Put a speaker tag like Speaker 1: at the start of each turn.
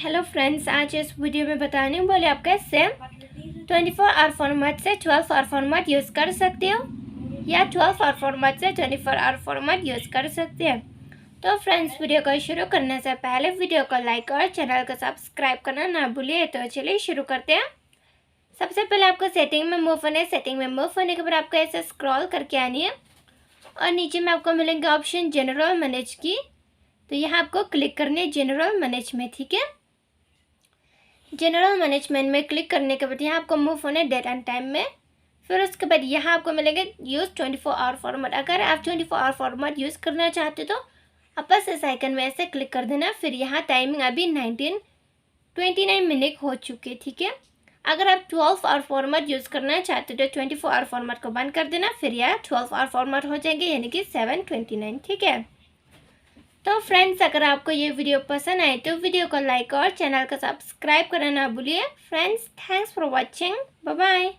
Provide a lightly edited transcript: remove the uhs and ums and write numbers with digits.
Speaker 1: Hello friends, आज इस video में बताने वाले आप कैसे 24 आवर फॉर्मेट से 12 आवर फॉर्मेट यूज़ कर सकते हो या 12 आवर फॉर्मेट से 24 आवर फॉर्मेट यूज़ कर सकते हैं। तो फ्रेंड्स, वीडियो को शुरू करने से पहले वीडियो को लाइक और चैनल को सब्सक्राइब करना ना भूलिए। तो चलिए शुरू करते हैं। सबसे पहले आपको सेटिंग में मूव होना है। सेटिंग में मूव होने के बाद आपको ऐसे स्क्रॉल करके आनी है और नीचे में आपको मिलेंगे ऑप्शन जनरल मैनेज की। तो यहाँ आपको क्लिक करनी है जनरल मैनेज में, ठीक है। जनरल मैनेजमेंट में क्लिक करने के बाद यहाँ आपको मूव होना है डेट एंड टाइम में। फिर उसके बाद यहाँ आपको मिलेंगे यूज़ 24 आवर फॉर्मेट। अगर आप 24 आवर फॉर्मेट यूज़ करना चाहते हो तो आप बस इस आइकन में ऐसे क्लिक कर देना। फिर यहाँ टाइमिंग अभी 19:29 मिनट हो चुके, ठीक है। अगर आप 12 आवर फॉर्मेट यूज़ करना चाहते हो तो 24 आवर फॉर्मेट को बंद कर देना। फिर यहाँ 12 आवर फॉर्मेट हो जाएंगे, यानी कि 7:29, ठीक है। तो फ्रेंड्स, अगर आपको ये वीडियो पसंद आए तो वीडियो को लाइक और चैनल को सब्सक्राइब करना ना भूलिए। Friends, thanks for watching, bye bye.